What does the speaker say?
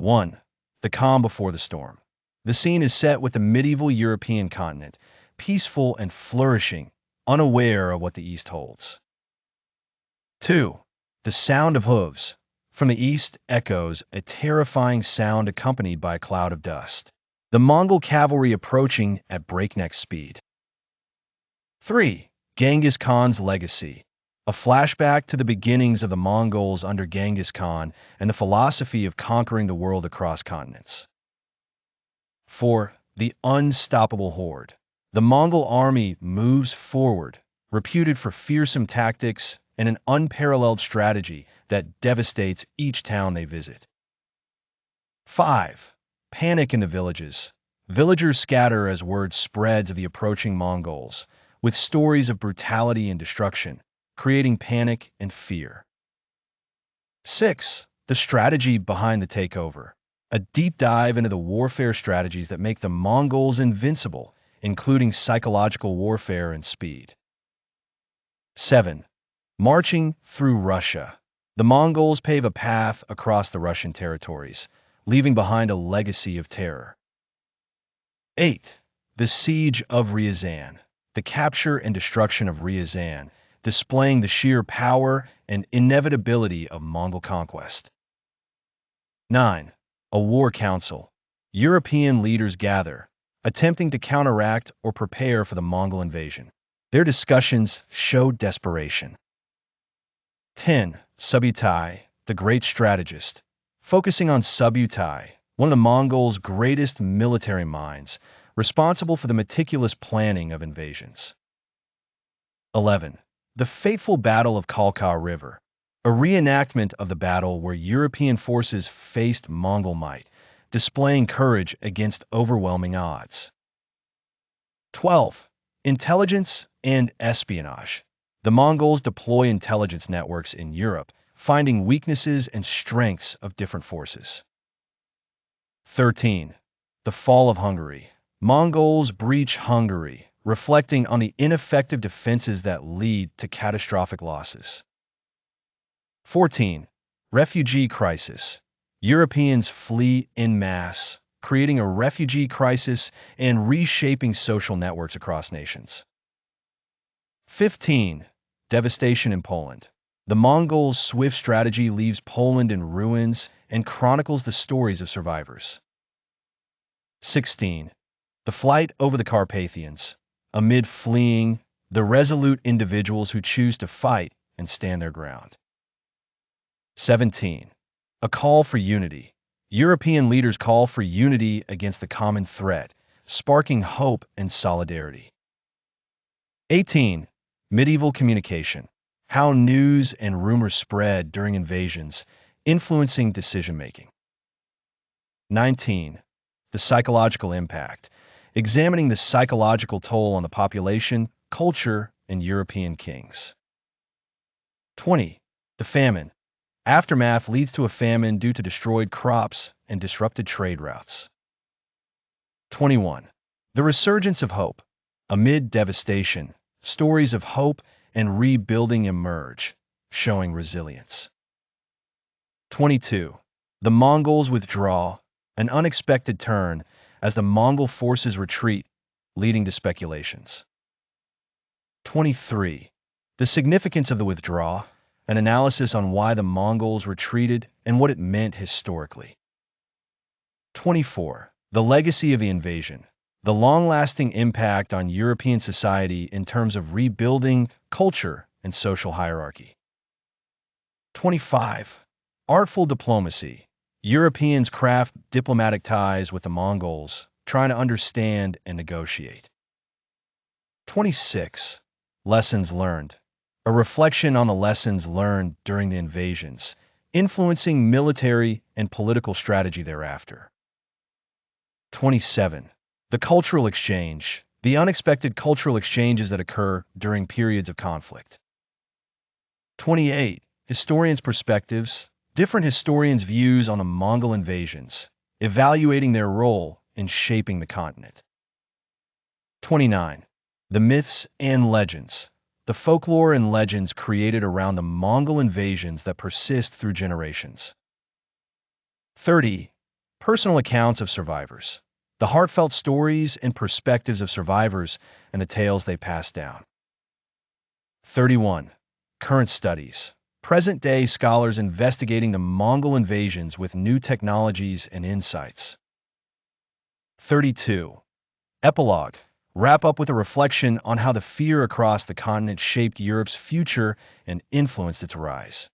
1. The calm before the storm. The scene is set with the medieval European continent, peaceful and flourishing, unaware of what the East holds. 2. The sound of hooves. From the east echoes a terrifying sound accompanied by a cloud of dust. The Mongol cavalry approaching at breakneck speed. 3. Genghis Khan's legacy. A flashback to the beginnings of the Mongols under Genghis Khan and the philosophy of conquering the world across continents. 4. The unstoppable horde. The Mongol army moves forward, reputed for fearsome tactics and an unparalleled strategy that devastates each town they visit. 5. Panic in the villages. Villagers scatter as word spreads of the approaching Mongols, with stories of brutality and destruction, creating panic and fear. 6. The strategy behind the takeover. A deep dive into the warfare strategies that make the Mongols invincible, including psychological warfare and speed. 7. Marching through Russia. The Mongols pave a path across the Russian territories, leaving behind a legacy of terror. 8. The Siege of Ryazan. The capture and destruction of Ryazan, displaying the sheer power and inevitability of Mongol conquest. 9. A war council. European leaders gather, attempting to counteract or prepare for the Mongol invasion. Their discussions show desperation. 10. Subutai, the great strategist. Focusing on Subutai, one of the Mongols' greatest military minds, responsible for the meticulous planning of invasions. 11. The fateful Battle of Khalkha River. A reenactment of the battle where European forces faced Mongol might, displaying courage against overwhelming odds. 12. Intelligence and espionage. The Mongols deploy intelligence networks in Europe, finding weaknesses and strengths of different forces. 13. The fall of Hungary. Mongols breach Hungary, reflecting on the ineffective defenses that lead to catastrophic losses. 14. Refugee crisis. Europeans flee en masse, creating a refugee crisis and reshaping social networks across nations. 15. Devastation in Poland. The Mongols' swift strategy leaves Poland in ruins and chronicles the stories of survivors. 16. The flight over the Carpathians. Amid fleeing, the resolute individuals who choose to fight and stand their ground. 17. A call for unity. European leaders call for unity against the common threat, sparking hope and solidarity. 18. Medieval communication. How news and rumors spread during invasions, influencing decision-making. 19. The psychological impact. Examining the psychological toll on the population, culture, and European kings. 20. The famine. Aftermath leads to a famine due to destroyed crops and disrupted trade routes. 21. The resurgence of hope. Amid devastation, stories of hope and rebuilding emerge, showing resilience. 22. The Mongols withdraw, an unexpected turn as the Mongol forces retreat, leading to speculations. 23. The significance of the withdrawal, an analysis on why the Mongols retreated and what it meant historically. 24. The legacy of the invasion, the long-lasting impact on European society in terms of rebuilding culture and social hierarchy. 25. Artful diplomacy. Europeans craft diplomatic ties with the Mongols, trying to understand and negotiate. 26. Lessons learned. A reflection on the lessons learned during the invasions, influencing military and political strategy thereafter. 27. The cultural exchange. The unexpected cultural exchanges that occur during periods of conflict. 28. Historians' perspectives. Different historians' views on the Mongol invasions, evaluating their role in shaping the continent. 29. The myths and legends. The folklore and legends created around the Mongol invasions that persist through generations. 30. Personal accounts of survivors. The heartfelt stories and perspectives of survivors and the tales they pass down. 31. Current studies. Present-day scholars investigating the Mongol invasions with new technologies and insights. 32. Epilogue. Wrap up with a reflection on how the fear across the continent shaped Europe's future and influenced its rise.